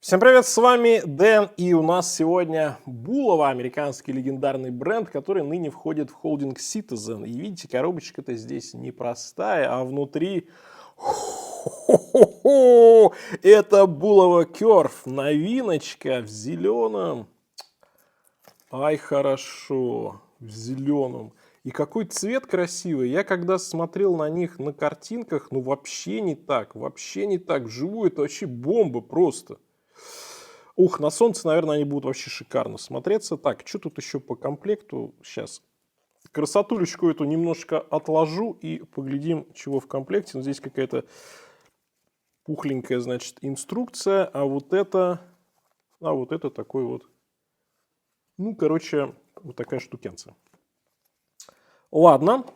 Всем привет, с вами Дэн, и у нас сегодня Булава, американский легендарный бренд, который ныне входит в холдинг Citizen. И видите, коробочка-то здесь непростая, а внутри... Это Булава Curve, новиночка в зеленом. Ай, хорошо, в зеленом. И какой цвет красивый. Я когда смотрел на них на картинках, ну вообще не так, Вживую это вообще бомба просто. Ух, на солнце, наверное, они будут вообще шикарно смотреться. Так, что тут еще по комплекту? Сейчас красотулечку эту немножко отложу и поглядим, чего в комплекте. Ну, здесь какая-то пухленькая, значит, инструкция. А вот это такой вот, ну, короче, вот такая штукенция. Ладно,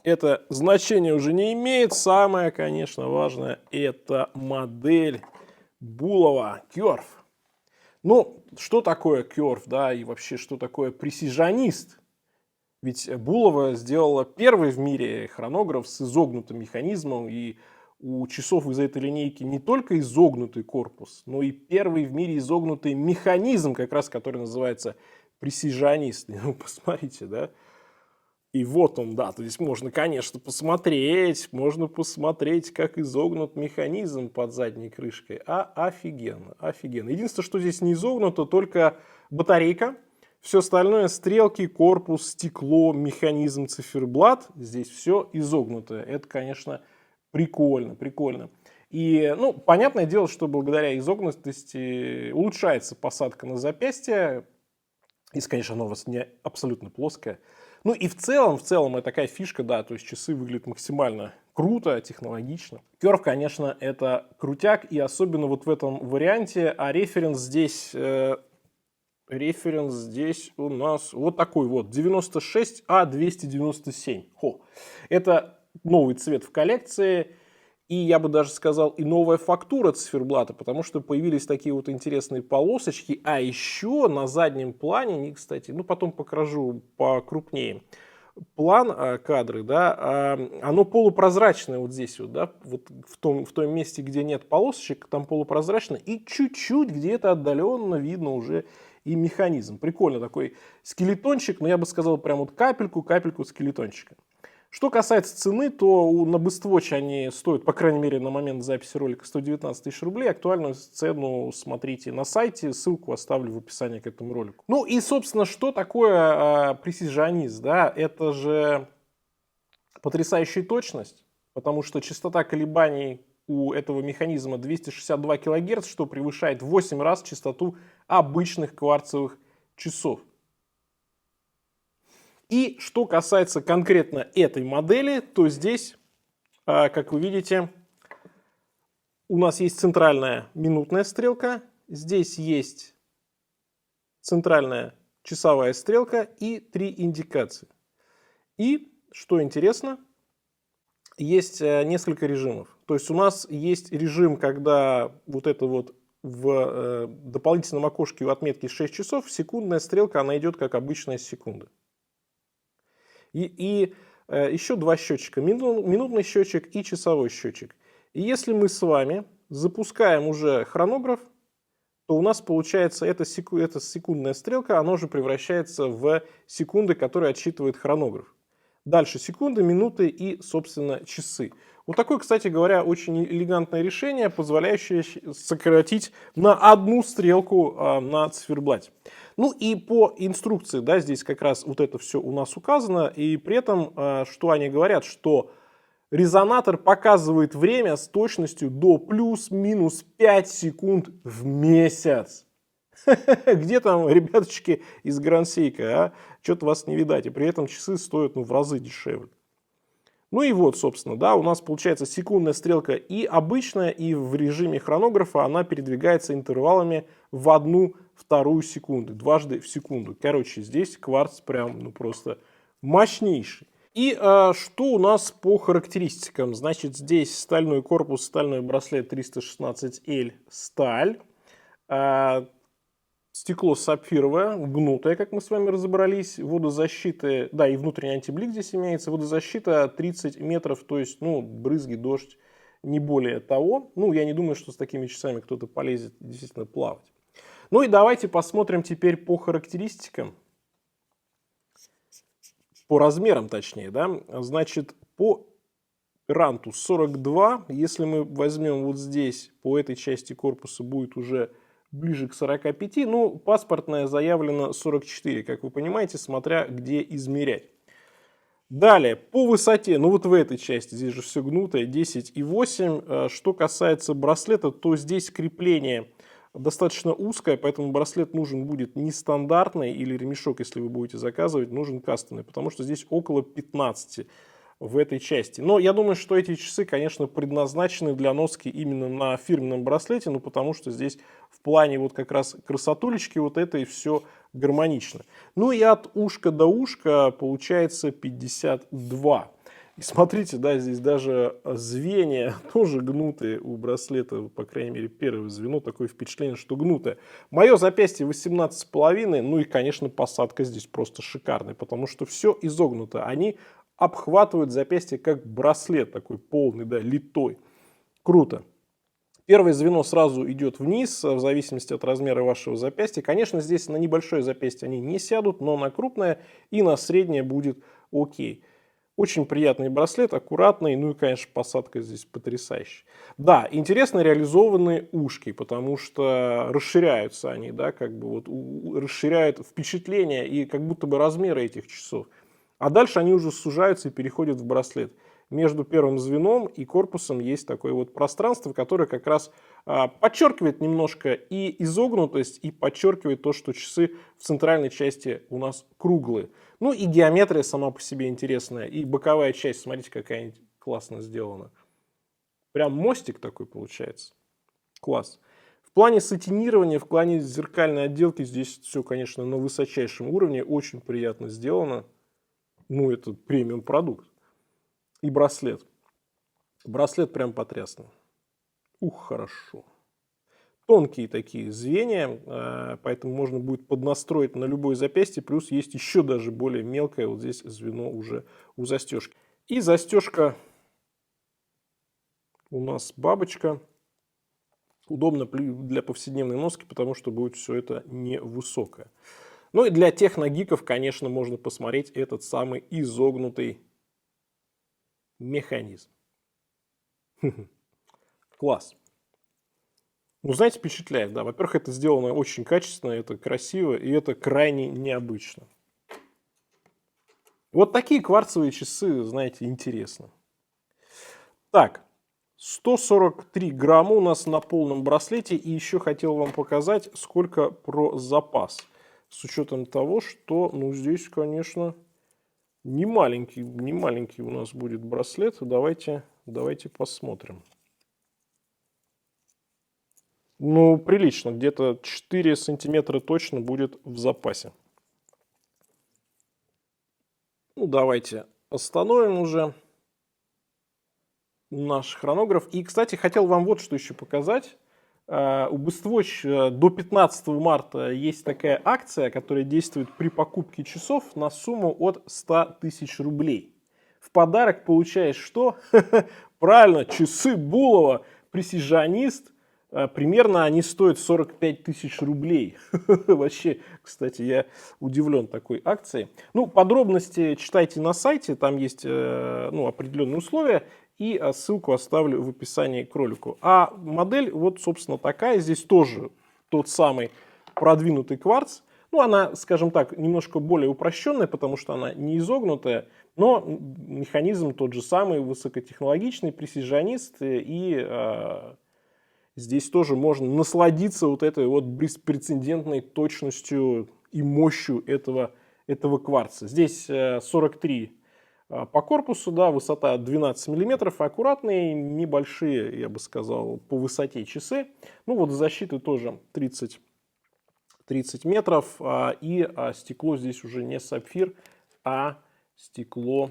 это значение уже не имеет. Самое, конечно, важное, это модель Булава Curve. Ну, что такое Curve, да, и вообще, что такое пресижонист? Ведь Булава сделала первый в мире хронограф с изогнутым механизмом, и у часов из этой линейки не только изогнутый корпус, но и первый в мире изогнутый механизм, как раз который называется пресижонист. Ну, посмотрите, да. И вот он, да, то есть можно, конечно, посмотреть, как изогнут механизм под задней крышкой. Офигенно, офигенно. Единственное, что здесь не изогнуто, только батарейка. Все остальное, стрелки, корпус, стекло, механизм, циферблат, здесь все изогнутое. Это, конечно, прикольно, прикольно. И, ну, понятное дело, что благодаря изогнутости улучшается посадка на запястье. Если, конечно, оно у вас не абсолютно плоское. Ну и в целом это такая фишка, да, то есть часы выглядят максимально круто, технологично. Curve, конечно, это крутяк, и особенно вот в этом варианте, а референс здесь у нас вот такой вот, 96А297. Это новый цвет в коллекции. И я бы даже сказал, и новая фактура циферблата, потому что появились такие вот интересные полосочки. А еще на заднем плане, они, кстати, ну потом покажу покрупнее, план кадры, да, оно полупрозрачное вот здесь вот, да, вот в том месте, где нет полосочек, там полупрозрачно, и чуть-чуть где-то отдаленно видно уже и механизм. Прикольно, такой скелетончик, но я бы сказал прям вот капельку скелетончика. Что касается цены, то на BestWatch они стоят, по крайней мере, на момент записи ролика 119 тысяч рублей. Актуальную цену смотрите на сайте, ссылку оставлю в описании к этому ролику. Ну и, собственно, что такое пресижонист? Да? Это же потрясающая точность, потому что частота колебаний у этого механизма 262 кГц, что превышает в 8 раз частоту обычных кварцевых часов. И что касается конкретно этой модели, то здесь, как вы видите, у нас есть центральная минутная стрелка, здесь есть центральная часовая стрелка и 3 индикации. И, что интересно, есть несколько режимов. То есть у нас есть режим, когда вот это вот в дополнительном окошке у отметки 6 часов, секундная стрелка, она идет как обычная секунда. И еще два счетчика, минутный счетчик и часовой счетчик. И если мы с вами запускаем уже хронограф, то у нас получается эта секундная стрелка, она уже превращается в секунды, которые отсчитывает хронограф. Дальше секунды, минуты и, собственно, часы. Вот такое, кстати говоря, очень элегантное решение, позволяющее сократить на одну стрелку на циферблате. Ну и по инструкции, да, здесь как раз вот это все у нас указано. И при этом, что они говорят, что резонатор показывает время с точностью до плюс-минус 5 секунд в месяц. Где там, ребяточки из Грансейка, а? Что-то вас не видать. И при этом часы стоят в разы дешевле. Ну и вот, собственно, да, у нас получается секундная стрелка и обычная, и в режиме хронографа она передвигается интервалами в 1/2 секунды, дважды в секунду. Короче, здесь кварц прям, ну просто мощнейший. И что у нас по характеристикам? Значит, здесь стальной корпус, стальной браслет 316L сталь. Стекло сапфировое, гнутое, как мы с вами разобрались. Водозащита, да, и внутренний антиблик здесь имеется. Водозащита 30 метров, то есть, ну, брызги, дождь не более того. Ну, я не думаю, что с такими часами кто-то полезет действительно плавать. Ну и давайте посмотрим теперь по характеристикам. По размерам точнее, да. Значит, по ранту 42, если мы возьмем вот здесь, по этой части корпуса будет уже ближе к 45, ну, паспортная заявлена 44, как вы понимаете, смотря где измерять. Далее, по высоте, ну вот в этой части, здесь же все гнутое, 10,8. Что касается браслета, то здесь крепление достаточно узкое, поэтому браслет нужен будет нестандартный, или ремешок, если вы будете заказывать, нужен кастомный, потому что здесь около 15 в этой части. Но я думаю, что эти часы, конечно, предназначены для носки именно на фирменном браслете, ну потому что здесь в плане вот как раз красотулечки вот это и все гармонично. Ну и от ушка до ушка получается 52. И смотрите, да, здесь даже звенья тоже гнутые у браслета, по крайней мере, первое звено, такое впечатление, что гнутое. Мое запястье 18,5, ну и, конечно, посадка здесь просто шикарная, потому что все изогнуто. Они обхватывают запястье как браслет такой полный, да, литой. Круто. Первое звено сразу идет вниз, в зависимости от размера вашего запястья. Конечно, здесь на небольшое запястье они не сядут, но на крупное и на среднее будет окей. Очень приятный браслет, аккуратный, ну и, конечно, посадка здесь потрясающая. Да, интересно реализованы ушки, потому что расширяются они, да, как бы вот расширяют впечатление и как будто бы размеры этих часов. А дальше они уже сужаются и переходят в браслет. Между первым звеном и корпусом есть такое вот пространство, которое как раз подчеркивает немножко и изогнутость, и подчеркивает то, что часы в центральной части у нас круглые. Ну и геометрия сама по себе интересная. И боковая часть, смотрите, какая классно сделана. Прям мостик такой получается. Класс. В плане сатинирования, в плане зеркальной отделки здесь все, конечно, на высочайшем уровне. Очень приятно сделано. Ну, это премиум продукт. И браслет. Браслет прям потрясный. Ух, хорошо. Тонкие такие звенья, поэтому можно будет поднастроить на любое запястье. Плюс есть еще даже более мелкое вот здесь звено уже у застежки. И застежка у нас бабочка. Удобно для повседневной носки, потому что будет все это невысокое. Ну и для техногиков, конечно, можно посмотреть этот самый изогнутый механизм. Класс. Ну, знаете, впечатляет, да. Во-первых, это сделано очень качественно, это красиво, и это крайне необычно. Вот такие кварцевые часы, знаете, интересны. Так, 143 грамма у нас на полном браслете, и еще хотел вам показать, сколько про запас. С учетом того, что, ну, здесь, конечно, не маленький у нас будет браслет. Давайте посмотрим. Ну, прилично, где-то 4 сантиметра точно будет в запасе. Ну, давайте остановим уже наш хронограф. И, кстати, хотел вам вот что еще показать. У Bestwatch до 15 марта есть такая акция, которая действует при покупке часов на сумму от 100 тысяч рублей. В подарок получаешь что? Правильно, часы Булова, пресижионист. Примерно они стоят 45 тысяч рублей. Вообще, кстати, я удивлен такой акцией. Ну, подробности читайте на сайте, там есть определенные условия. И ссылку оставлю в описании к ролику. А модель вот, собственно, такая. Здесь тоже тот самый продвинутый кварц. Ну, она, скажем так, немножко более упрощенная, потому что она не изогнутая. Но механизм тот же самый, высокотехнологичный, пресижионист. И здесь тоже можно насладиться вот этой вот беспрецедентной точностью и мощью этого кварца. Здесь 43 по корпусу, да, высота 12 миллиметров, аккуратные, небольшие, я бы сказал, по высоте часы. Ну вот защиты тоже 30 метров, и стекло здесь уже не сапфир, а стекло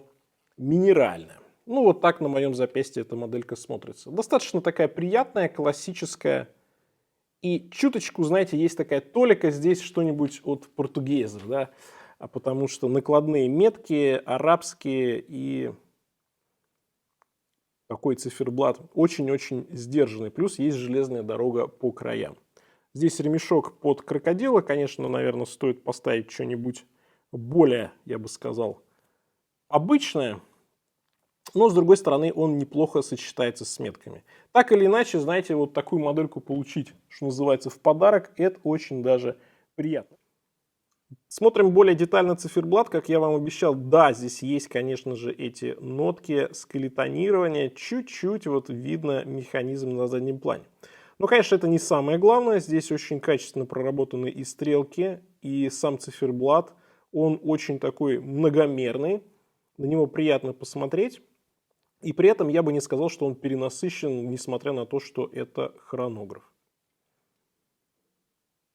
минеральное. Ну вот так на моем запястье эта моделька смотрится. Достаточно такая приятная, классическая. И чуточку, знаете, есть такая толика здесь что-нибудь от португезов, да, потому что накладные метки арабские и Такой циферблат очень-очень сдержанный. Плюс есть железная дорога по краям. Здесь ремешок под крокодила. Конечно, наверное, стоит поставить что-нибудь более, я бы сказал, обычное. Но, с другой стороны, он неплохо сочетается с метками. Так или иначе, знаете, вот такую модельку получить, что называется, в подарок, это очень даже приятно. Смотрим более детально циферблат. Как я вам обещал, да, здесь есть, конечно же, эти нотки скелетонирования. Чуть-чуть вот видно механизм на заднем плане. Но, конечно, это не самое главное. Здесь очень качественно проработаны и стрелки, и сам циферблат. Он очень такой многомерный. На него приятно посмотреть. И при этом я бы не сказал, что он перенасыщен, несмотря на то, что это хронограф.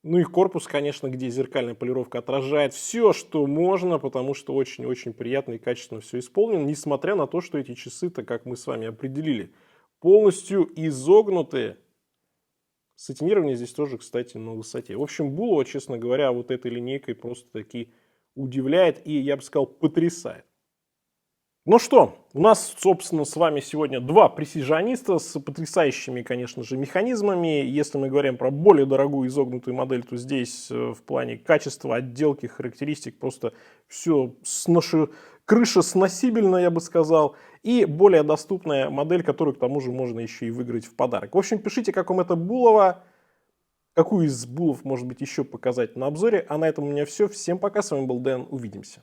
Ну и корпус, конечно, где зеркальная полировка отражает все, что можно, потому что очень-очень приятно и качественно все исполнено, несмотря на то, что эти часы-то, как мы с вами определили, полностью изогнутые. Сатинирование здесь тоже, кстати, на высоте. В общем, Булава, честно говоря, вот этой линейкой просто-таки удивляет и, я бы сказал, потрясает. Ну что, у нас, собственно, с вами сегодня два пресижиониста с потрясающими, конечно же, механизмами. Если мы говорим про более дорогую изогнутую модель, то здесь в плане качества, отделки, характеристик просто все крыша сносибельна, я бы сказал. И более доступная модель, которую, к тому же, можно еще и выиграть в подарок. В общем, пишите, как вам это Булава, какую из Булов, может быть, еще показать на обзоре. А на этом у меня все. Всем пока, с вами был Дэн, увидимся.